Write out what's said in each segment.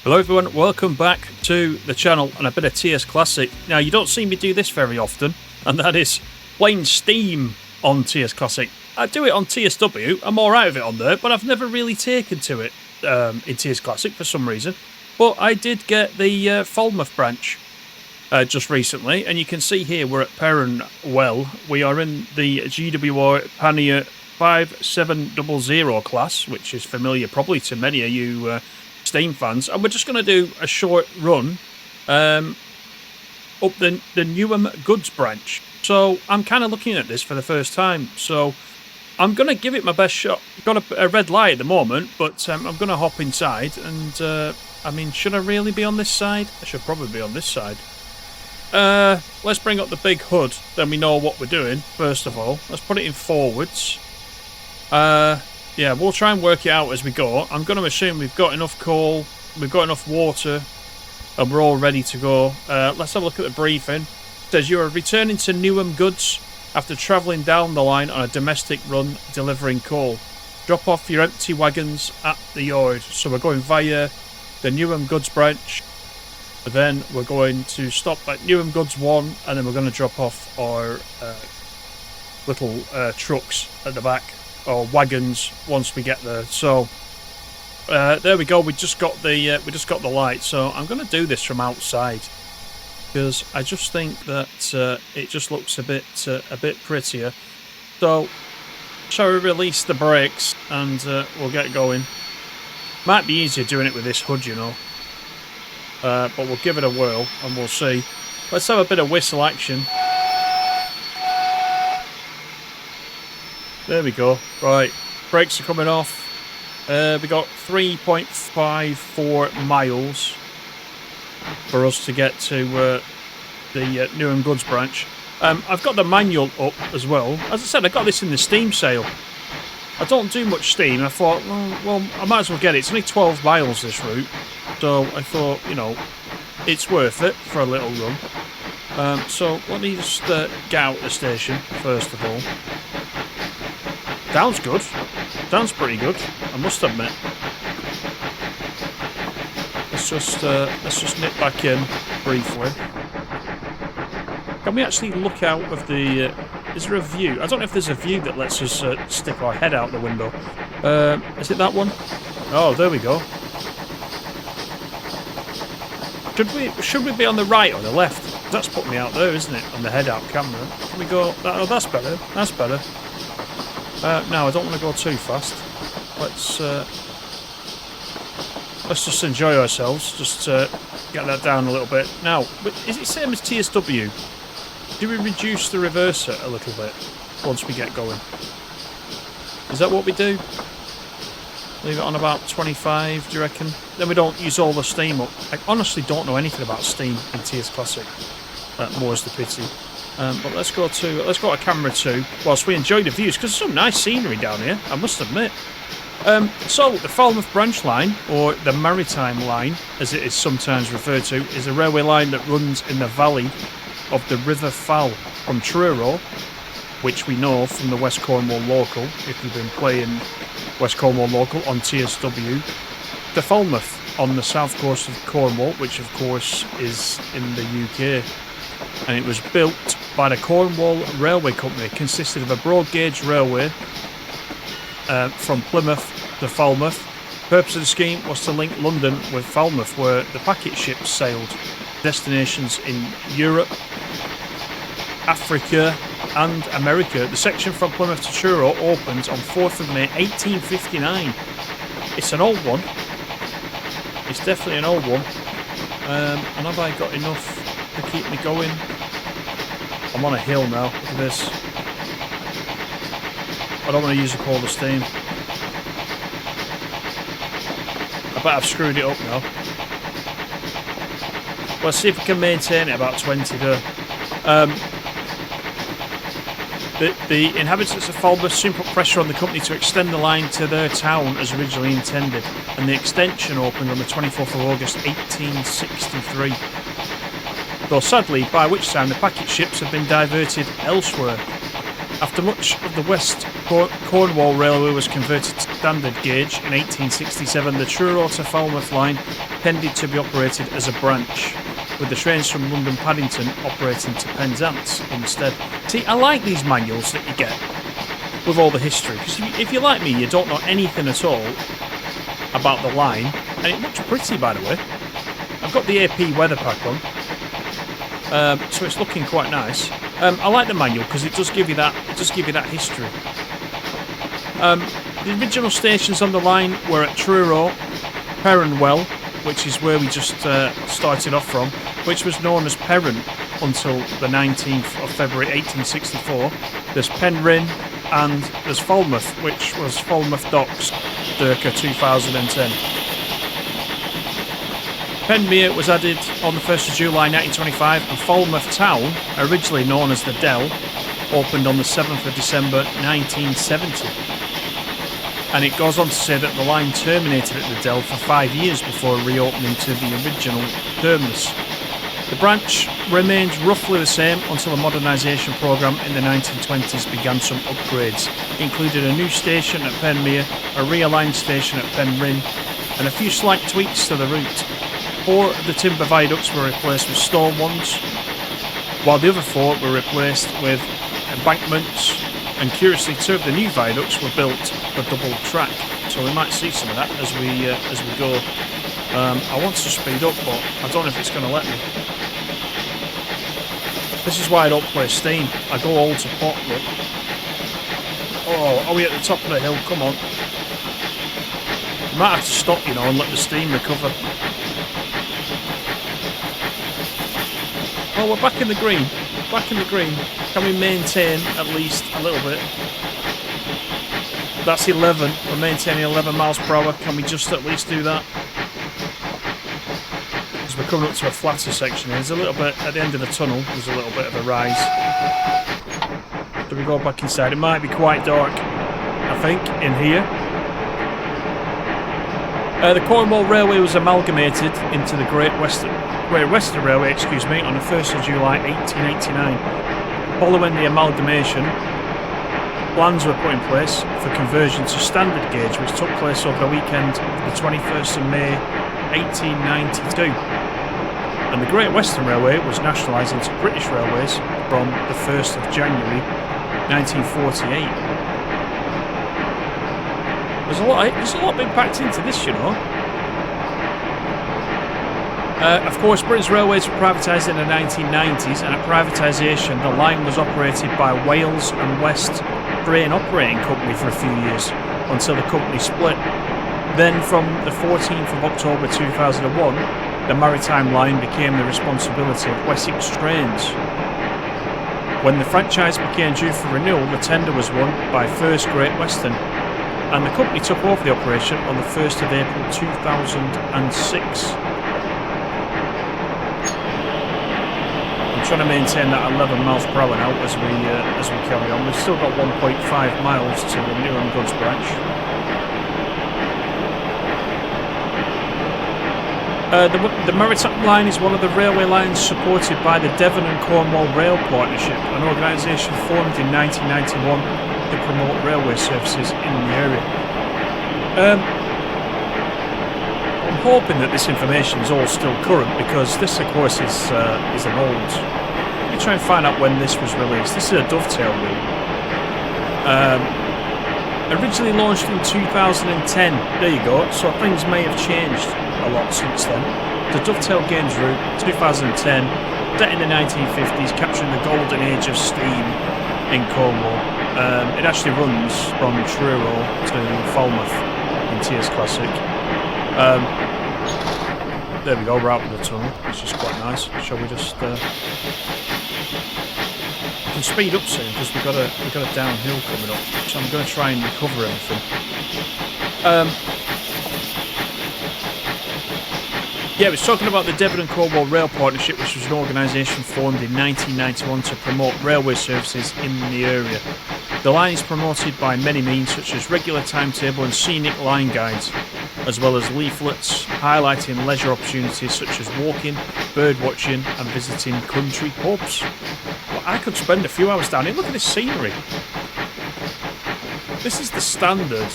Hello everyone, welcome back to the channel and a bit of TS Classic. Now you don't see me do this very often, and that is playing Steam on TS Classic. I do it on TSW, I'm alright with it on there, but I've never really taken to it in TS Classic for some reason. But I did get the Falmouth Branch just recently, and you can see here we're at Cornwall. We are in the GWR Pannier 5700 class, which is familiar probably to many of you Steam fans, and we're just going to do a short run up the Newham goods branch. So I'm kind of looking at this for the first time, so I'm going to give it my best shot. Got a red light at the moment, but I'm going to hop inside, and I mean, should I really be on this side? I should probably be on this side. Let's bring up the big hood, then we know what we're doing. First of all, let's put it in forwards. Yeah, we'll try and work it out as we go. I'm going to assume we've got enough coal, we've got enough water, and we're all ready to go. Let's have a look at the briefing. It says you are returning to Newham goods after travelling down the line on a domestic run delivering coal. Drop off your empty wagons at the yard. So we're going via the Newham goods branch. Then we're going to stop at Newham goods 1, and then we're going to drop off our little trucks at the back. Or wagons once we get there. So there we go. We just got the light. So I'm going to do this from outside because I just think that it just looks a bit prettier. So shall we release the brakes and we'll get going? Might be easier doing it with this hood, you know. But we'll give it a whirl and we'll see. Let's have a bit of whistle action. There we go. Right, brakes are coming off. We got 3.54 miles for us to get to the Newham goods branch. I've got the manual up as well. As I said, I got this in the Steam sale. I don't do much Steam. I thought, well, I might as well get it. It's only 12 miles this route. So I thought, you know, it's worth it for a little run. So let me just get out the station, first of all. Sounds good. Sounds pretty good, I must admit. Let's just nip back in briefly. Can we actually look out of the? Is there a view? I don't know if there's a view that lets us stick our head out the window. Is it that one? Oh, there we go. Should we be on the right or the left? That's put me out there, isn't it? On the head out camera. Can we go? Oh, that's better. That's better. No, I don't want to go too fast. Let's just enjoy ourselves. Just get that down a little bit. Now, is it same as TSW? Do we reduce the reverser a little bit once we get going? Is that what we do? Leave it on about 25, do you reckon? Then we don't use all the steam up. I honestly don't know anything about steam in TS Classic. More's the pity. But let's go to camera 2 whilst we enjoy the views, because there's some nice scenery down here, I must admit. So the Falmouth Branch line, or the Maritime line as it is sometimes referred to, is a railway line that runs in the valley of the River Fal from Truro, which we know from the West Cornwall Local, if you've been playing West Cornwall Local on TSW, to Falmouth on the south coast of Cornwall, which of course is in the UK. And it was built by the Cornwall Railway Company. Consisted of a broad gauge railway from Plymouth to Falmouth. The purpose of the scheme was to link London with Falmouth, where the packet ships sailed. Destinations in Europe, Africa and America. The section from Plymouth to Truro opened on 4th of May 1859. It's an old one. It's definitely an old one. And have I got enough to keep me going? I'm on a hill now. Look at this. I don't want to use a coal of steam. I bet I've screwed it up now. Let's see if we can maintain it about 20 there. The inhabitants of Falmouth soon put pressure on the company to extend the line to their town as originally intended, and the extension opened on the 24th of August 1863. Though sadly, by which time the packet ships had been diverted elsewhere. After much of the West Cornwall Railway was converted to standard gauge in 1867, the Truro to Falmouth line tended to be operated as a branch, with the trains from London Paddington operating to Penzance instead. See, I like these manuals that you get with all the history, because if you're like me, you don't know anything at all about the line, and it looks pretty, by the way. I've got the AP weather pack on, so it's looking quite nice. I like the manual because it does give you that. It does give you that history. The original stations on the line were at Truro, Perranwell, which is where we just started off from, which was known as Perran until the 19th of February 1864. There's Penryn, and there's Falmouth, which was Falmouth Docks, circa 2010. Pannier was added on the 1st of July 1925, and Falmouth Town, originally known as the Dell, opened on the 7th of December 1970. And it goes on to say that the line terminated at the Dell for 5 years before reopening to the original terminus. The branch remained roughly the same until a modernisation programme in the 1920s began some upgrades, including a new station at Pannier, a realigned station at Penryn, and a few slight tweaks to the route. 4 of the timber viaducts were replaced with stone ones, while the other 4 were replaced with embankments, and curiously 2 of the new viaducts were built for double track, so we might see some of that as we go. I want to speed up, but I don't know if it's going to let me. This is why I don't play Steam. I go all to pot, look. Oh, are we at the top of the hill? Come on. Might have to stop, you know, and let the steam recover. Oh, we're back in the green. Back in the green. Can we maintain at least a little bit? That's 11. We're maintaining 11 miles per hour. Can we just at least do that? Because we're coming up to a flatter section. There's a little bit at the end of the tunnel. There's a little bit of a rise. Do we go back inside? It might be quite dark, I think, in here. The Cornwall Railway was amalgamated into the Great Western Railway, on the 1st of July 1889. Following the amalgamation, plans were put in place for conversion to standard gauge, which took place over the weekend of the 21st of May 1892. And the Great Western Railway was nationalised into British Railways from the 1st of January 1948. There's a lot being packed into this, you know. Of course, British Railways were privatised in the 1990s, and at privatisation, the line was operated by Wales and West Grain Operating Company for a few years, until the company split. Then, from the 14th of October 2001, the maritime line became the responsibility of Wessex Trains. When the franchise became due for renewal, the tender was won by First Great Western, and the company took over the operation on the 1st of April 2006. I'm trying to maintain that 11 miles per hour now as we carry on. We've still got 1.5 miles to the Newham goods branch. The Maritime Line is one of the railway lines supported by the Devon and Cornwall Rail Partnership, an organisation formed in 1991 to promote railway services in the area. I'm hoping that this information is all still current, because this, of course, is an old. Let me try and find out when this was released. This is a dovetail route. Originally launched in 2010. There you go. So things may have changed a lot since then. The dovetail games route, 2010, set in the 1950s, capturing the golden age of steam in Cornwall. It actually runs from Truro to Falmouth in TS Classic. There we go, we're out of the tunnel, which is quite nice. Shall we just... we can speed up soon, because we've got a downhill coming up. So I'm going to try and recover everything. Yeah, I was talking about the Devon and Cornwall Rail Partnership, which was an organisation formed in 1991 to promote railway services in the area. The line is promoted by many means, such as regular timetable and scenic line guides, as well as leaflets highlighting leisure opportunities such as walking, bird watching and visiting country pubs. Well, I could spend a few hours down here. Look at this scenery. This is the standard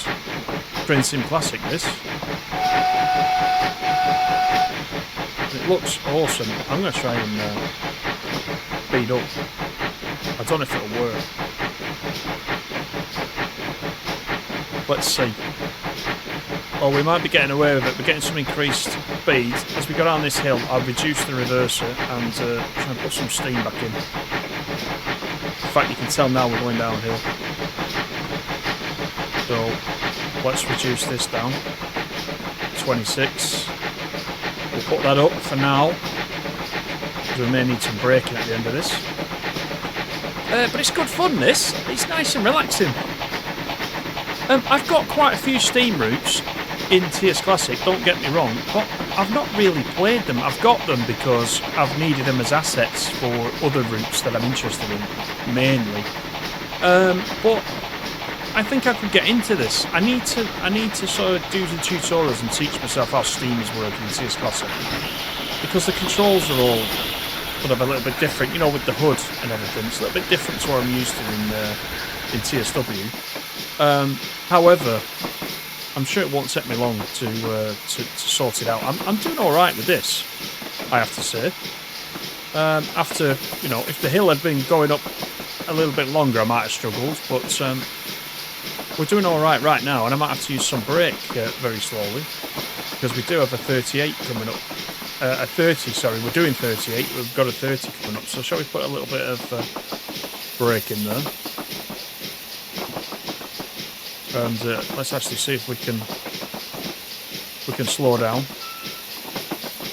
Train Sim Classic, this. It looks awesome. I'm going to try and speed up. I don't know if it'll work. Let's see. Oh, we might be getting away with it. We're getting some increased speed. As we go down this hill, I'll reduce the reverser and try and put some steam back in. In fact, you can tell now we're going downhill. So, let's reduce this down. 26. We'll put that up for now. We may need some braking at the end of this. But it's good fun, this. It's nice and relaxing. I've got quite a few steam routes in TS Classic, don't get me wrong, but I've not really played them. I've got them because I've needed them as assets for other routes that I'm interested in, mainly. But I think I could get into this. I need to sort of do some tutorials and teach myself how Steam is working in TS Classic, because the controls are all sort of a little bit different, you know, with the hood and everything. It's a little bit different to what I'm used to in TSW. However, I'm sure it won't take me long to sort it out. I'm doing all right with this, I have to say. After, you know, if the hill had been going up a little bit longer, I might have struggled, but we're doing all right now, and I might have to use some brake very slowly, because we do have a 38 coming up. A 30, sorry, we're doing 38, we've got a 30 coming up, so shall we put a little bit of brake in there? And let's actually see if we can slow down,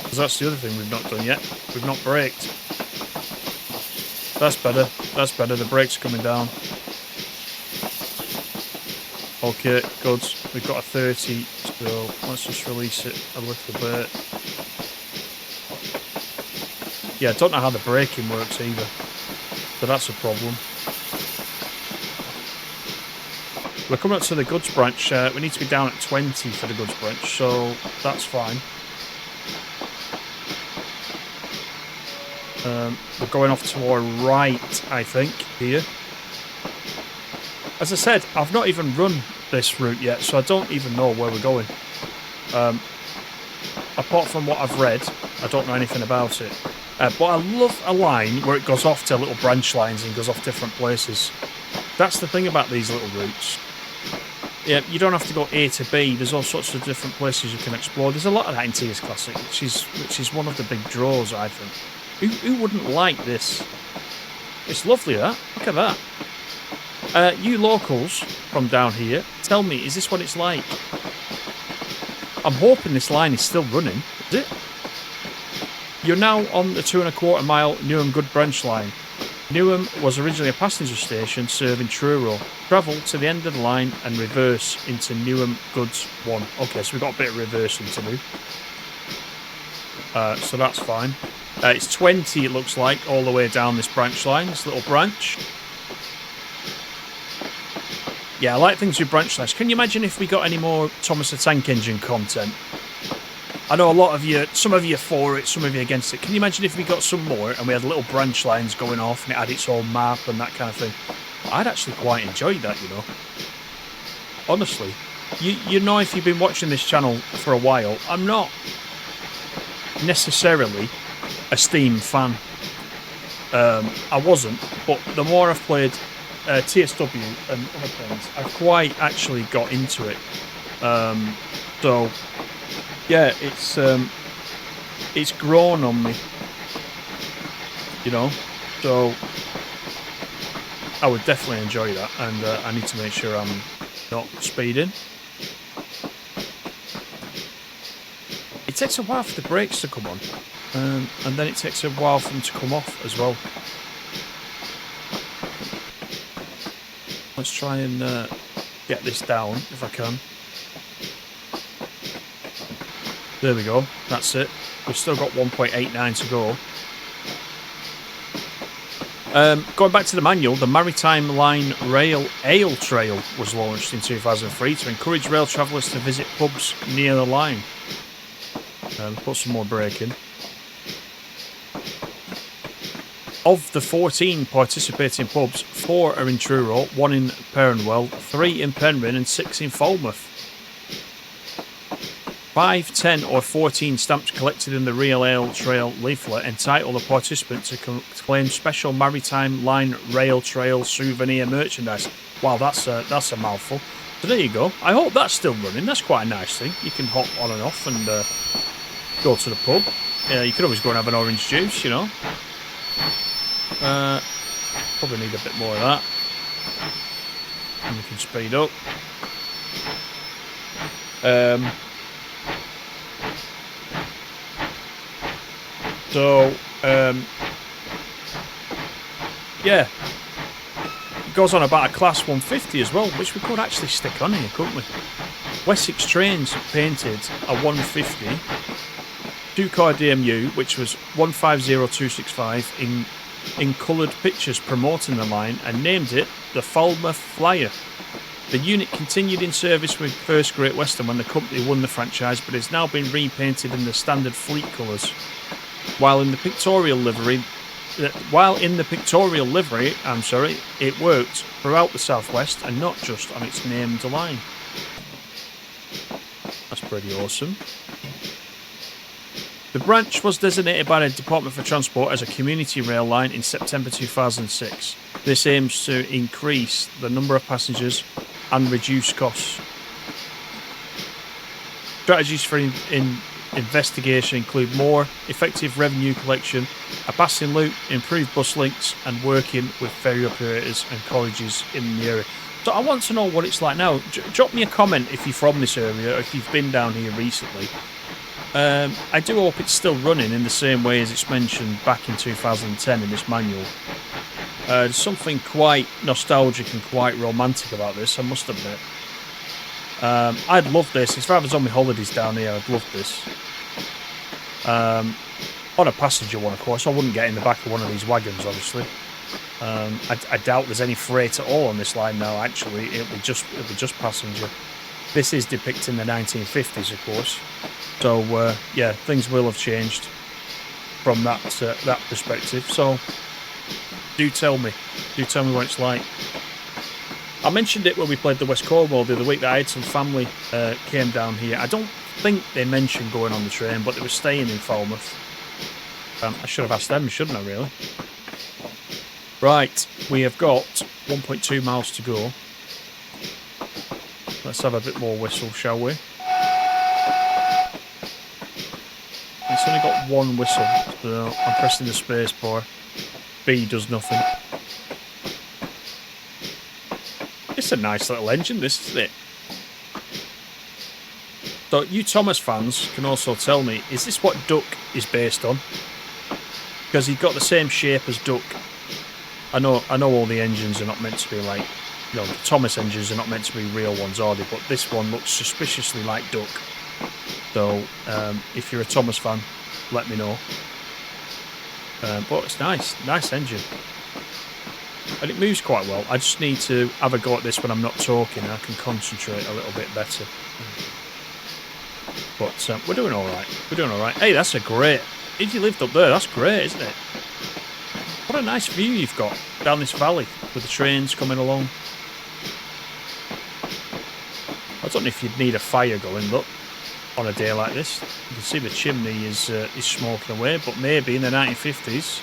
because that's the other thing we've not done yet. We've not braked. That's better. That's better. The brakes are coming down. Okay, good. We've got a 30, so let's just release it a little bit. Yeah, I don't know how the braking works either, so that's a problem. We're coming up to the goods branch. We need to be down at 20 for the goods branch, so that's fine. We're going off to our right, I think, here. As I said, I've not even run this route yet, so I don't even know where we're going. Apart from what I've read, I don't know anything about it. But I love a line where it goes off to little branch lines and goes off different places. That's the thing about these little routes. Yeah, you don't have to go A to B. There's all sorts of different places you can explore. There's a lot of that in TS Classic, which is one of the big draws, I think. Who wouldn't like this? It's lovely, that. Look at that. You locals from down here, tell me, is this what it's like? I'm hoping this line is still running. Is it? You're now on the 2¼ mile Newham Good Branch line. Newham was originally a passenger station serving Truro. Travel to the end of the line and reverse into Newham Goods 1. Okay, so we've got a bit of reversing to do. So that's fine. It's 20, it looks like, all the way down this branch line, this little branch. Yeah, I like things with branch lines. Can you imagine if we got any more Thomas the Tank Engine content? I know a lot of you, some of you are for it, some of you against it. Can you imagine if we got some more and we had little branch lines going off and it had its own map and that kind of thing? I'd actually quite enjoy that, you know. Honestly. You know, if you've been watching this channel for a while, I'm not necessarily a Steam fan. I wasn't, but the more I've played TSW and other things, I've quite actually got into it. So... yeah, it's grown on me, you know, so I would definitely enjoy that, and I need to make sure I'm not speeding. It takes a while for the brakes to come on, and then it takes a while for them to come off as well. Let's try and get this down if I can. There we go, that's it. We've still got 1.89 to go. Going back to the manual, the Maritime Line Rail Ale Trail was launched in 2003 to encourage rail travellers to visit pubs near the line. Put some more brake in. Of the 14 participating pubs, 4 are in Truro, 1 in Cornwall, 3 in Pannier and 6 in Falmouth. 5, 10 or 14 stamps collected in the Rail Trail leaflet entitle the participant to claim special Maritime Line Rail Trail souvenir merchandise. Wow, that's a mouthful. So there you go. I hope that's still running. That's quite a nice thing. You can hop on and off and go to the pub. You could always go and have an orange juice, you know. Probably need a bit more of that. And we can speed up. Yeah. It goes on about a Class 150 as well, which we could actually stick on here, couldn't we? Wessex Trains painted a 150 two-car DMU, which was 150265 in coloured pictures promoting the line, and named it the Falmouth Flyer. The unit continued in service with First Great Western when the company won the franchise, but has now been repainted in the standard fleet colours. While in the pictorial livery, it worked throughout the southwest and not just on its named line. That's pretty awesome. The branch was designated by the Department for Transport as a community rail line in September 2006. This aims to increase the number of passengers and reduce costs. Strategies for investigation include more effective revenue collection, a passing loop, improved bus links, and working with ferry operators and colleges in the area. So I want to know what it's like now. Drop me a comment if you're from this area or if you've been down here recently. I do hope it's still running in the same way as it's mentioned back in 2010 in this manual. There's something quite nostalgic and quite romantic about this, I must admit. I'd love this. If I was on my holidays down here, I'd love this. On a passenger one, of course. I wouldn't get in the back of one of these wagons, obviously. I doubt there's any freight at all on this line now, actually. It'll be just passenger. This is depicting the 1950s, of course. So, yeah, things will have changed from that perspective. So, do tell me what it's like. I mentioned it when we played the West Cornwall the other week that I had some family came down here. I don't think they mentioned going on the train, but they were staying in Falmouth. I should have asked them, shouldn't I, really? Right, we have got 1.2 miles to go. Let's have a bit more whistle, shall we? It's only got one whistle, so I'm pressing the space bar. B does nothing. It's a nice little engine, this, isn't it? So, you Thomas fans can also tell me, is this what Duck is based on? Because he's got the same shape as Duck. I know all the engines are not meant to be like, you know, the Thomas engines are not meant to be real ones, are they? But this one looks suspiciously like Duck. So, if you're a Thomas fan, let me know. But it's nice engine. And it moves quite well. I just need to have a go at this when I'm not talking and I can concentrate a little bit better. But we're doing alright. Hey, that's a great... If you lived up there, that's great, isn't it? What a nice view you've got down this valley with the trains coming along. I don't know if you'd need a fire going, but on a day like this, you can see the chimney is smoking away. But maybe in the 1950s,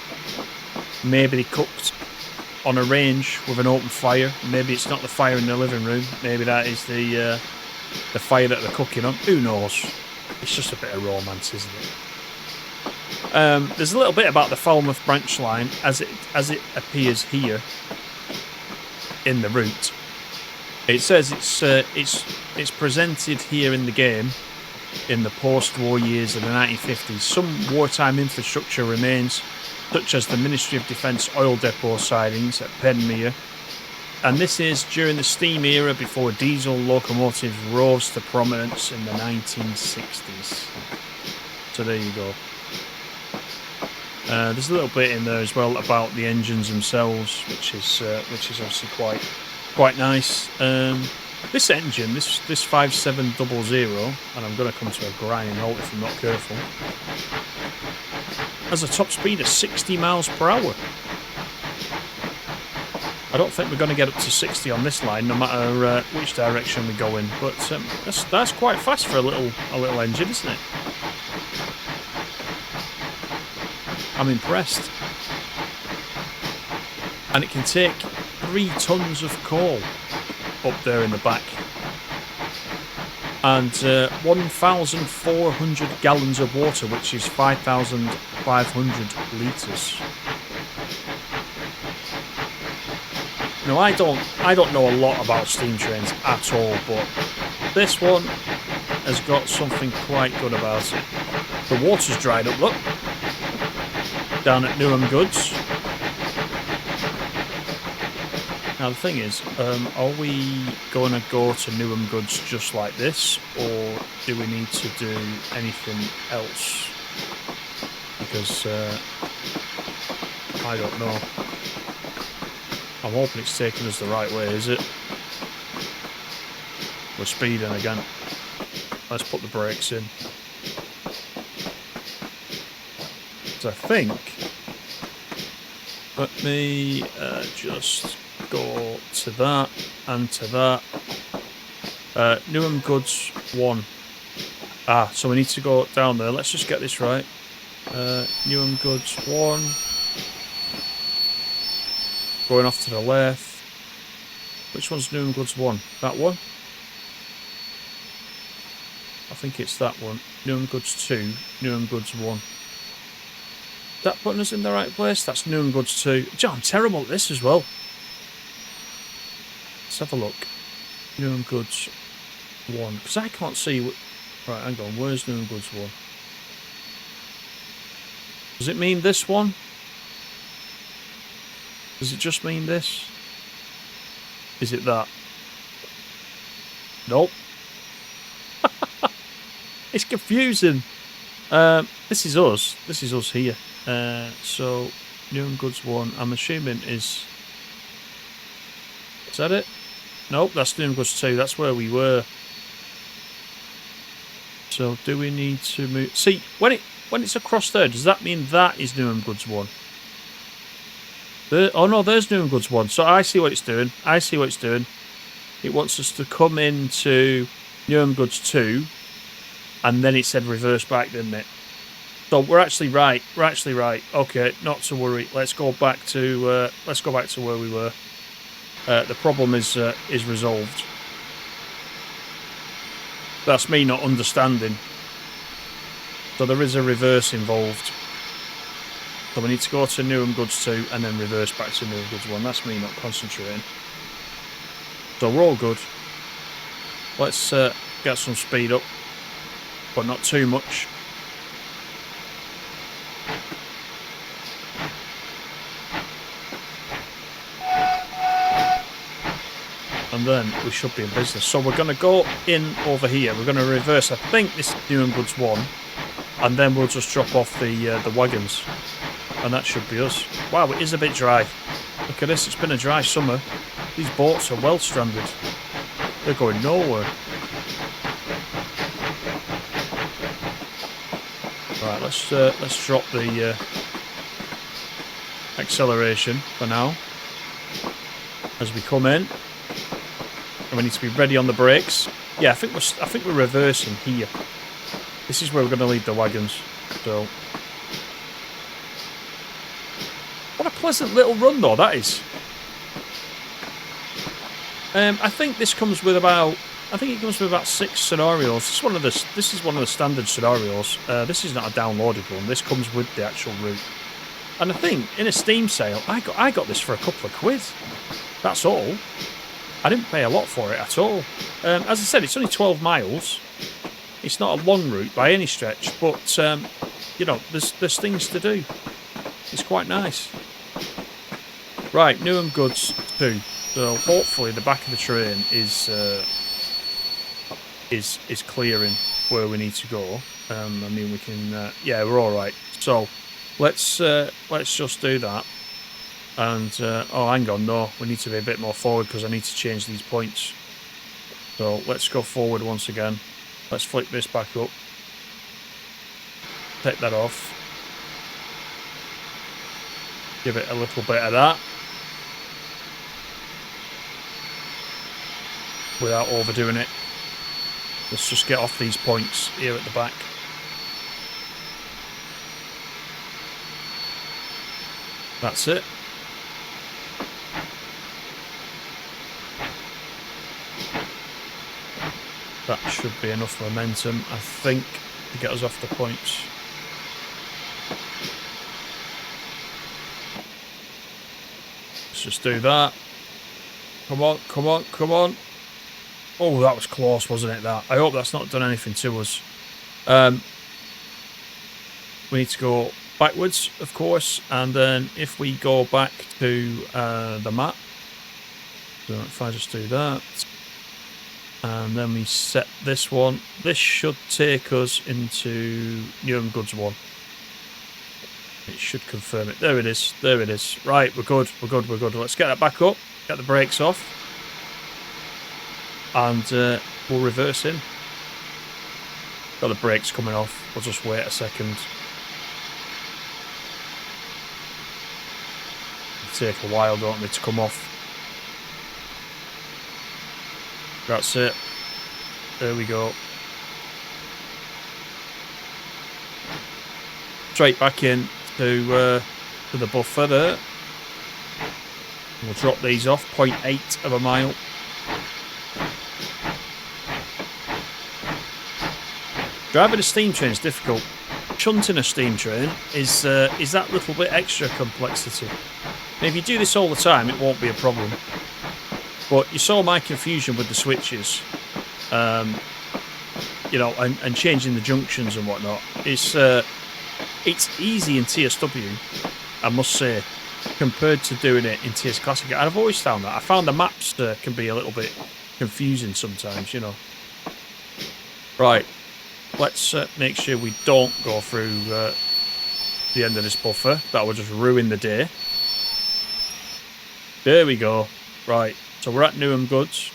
maybe they cooked on a range with an open fire. Maybe it's not the fire in the living room. Maybe that is the fire that they're cooking on. Who knows? It's just a bit of romance, isn't it? There's a little bit about the Falmouth Branch line as it appears here in the route. It says it's presented here in the game in the post-war years of the 1950s. Some wartime infrastructure remains, such as the Ministry of Defence oil depot sidings at Pannier. And this is during the steam era before diesel locomotives rose to prominence in the 1960s. So there you go. There's a little bit in there as well about the engines themselves, which is obviously quite nice. This engine, this 5700, and I'm going to come to a grinding halt if I'm not careful, has a top speed of 60 miles per hour. I don't think we're going to get up to 60 on this line, no matter which direction we go in. But that's quite fast for a little engine, isn't it? I'm impressed. And it can take 3 tons of coal up there in the back. And 1,400 gallons of water, which is 5,500 litres. Now, I don't know a lot about steam trains at all, but this one has got something quite good about it. The water's dried up, look. Down at Newham Goods. Now the thing is, are we going to go to Newham Goods just like this, or do we need to do anything else? Because I don't know. I'm hoping it's taking us the right way, is it? We're speeding again. Let's put the brakes in. So I think, let me just go to that and to that. Newham Goods 1. Ah, so we need to go down there. Let's just get this right. Newham Goods 1. Going off to the left. Which one's Newham Goods 1? That one? I think it's that one. Newham Goods 2. Newham Goods 1. That putting us in the right place? That's Newham Goods 2. Gee, I'm terrible at this as well. Let's have a look. Newham Goods 1. Because I can't see what... Right, hang on. Where's Newham Goods 1? Does it mean this one? Does it just mean this? Is it that? Nope. It's confusing. This is us. This is us here. So, Newham Goods 1, I'm assuming is that it? Nope, that's Newham Goods 2. That's where we were. So, do we need to move? See, when it's across there, does that mean that is Newham Goods 1? Oh no, there's Newham Goods 1. So I see what it's doing. I see what it's doing. It wants us to come into Newham Goods 2, and then it said reverse back, didn't it? So we're actually right. We're actually right. Okay, not to worry. Let's go back to where we were. The problem is resolved. That's me not understanding. So there is a reverse involved. So we need to go to Newham Goods 2 and then reverse back to Newham Goods 1. That's me not concentrating. So we're all good. Let's get some speed up, but not too much. And then we should be in business. So we're going to go in over here. We're going to reverse. I think this is Newham Goods 1. And then we'll just drop off the wagons. And that should be us. Wow, it is a bit dry. Look at this. It's been a dry summer. These boats are well stranded. They're going nowhere. Right, let's drop the acceleration for now. As we come in. And we need to be ready on the brakes. Yeah, I think we're reversing here. This is where we're going to leave the wagons. So, what a pleasant little run, though that is. I think this comes with about. I think it comes with about 6 scenarios. This is one of the standard scenarios. This is not a downloaded one. This comes with the actual route. And I think in a Steam sale, I got this for a couple of quid. That's all. I didn't pay a lot for it at all. As I said, it's only 12 miles. It's not a long route by any stretch, but you know, there's things to do. It's quite nice. Right, Newham Goods 2. So hopefully the back of the train is clearing where we need to go. I mean, we can. Yeah, we're all right. So let's just do that. And, oh, hang on, no, we need to be a bit more forward because I need to change these points. So let's go forward once again. Let's flick this back up. Take that off. Give it a little bit of that. without overdoing it. Let's just get off these points here at the back. That's it. That should be enough momentum, I think, to get us off the points. Let's just do that. Come on, come on, come on. Oh, that was close, wasn't it, that? I hope that's not done anything to us. We need to go backwards, of course, and then if we go back to the map, so if I just do that, and then we set this one, this should take us into Newham Goods 1. It should confirm it. There it is, there it is. Right, we're good, we're good, we're good. Let's get that back up, get the brakes off, and we'll reverse in. Got the brakes coming off, we'll just wait a second. It'll take a while, don't they, to come off. That's it. There we go. Straight back in to the buffer there. We'll drop these off, 0.8 of a mile. Driving a steam train is difficult. Shunting a steam train is that little bit extra complexity. Now, if you do this all the time, it won't be a problem. But you saw my confusion with the switches, you know, and changing the junctions and whatnot. It's easy in TSW, I must say, compared to doing it in TS Classic. And I've always found that. I found the maps can be a little bit confusing sometimes, you know. Right, let's make sure we don't go through the end of this buffer. That would just ruin the day. There we go. Right. So we're at Newham Goods,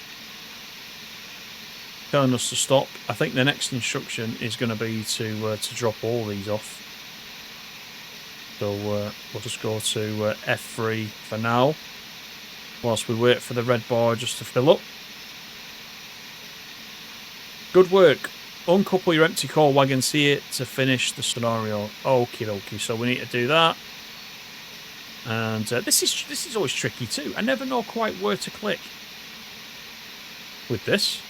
telling us to stop. I think the next instruction is going to be to drop all these off. So we'll just go to F3 for now, whilst we wait for the red bar just to fill up. Good work. Uncouple your empty coal wagons here to finish the scenario. Okie dokie. So we need to do that. And this is always tricky too. I never know quite where to click with this.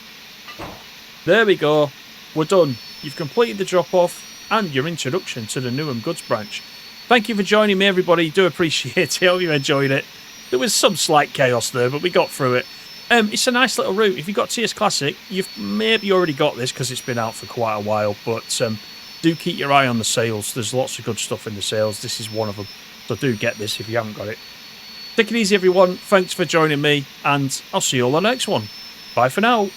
There we go. We're done. You've completed the drop-off and your introduction to the Newham Goods branch. Thank you for joining me, everybody. Do appreciate it. I hope you enjoyed it. There was some slight chaos there, but we got through it. It's a nice little route. If you've got TS Classic, you've maybe already got this because it's been out for quite a while. But do keep your eye on the sales. There's lots of good stuff in the sales. This is one of them. So do get this if you haven't got it. Take it easy, everyone. Thanks for joining me, and I'll see you all on the next one. Bye for now.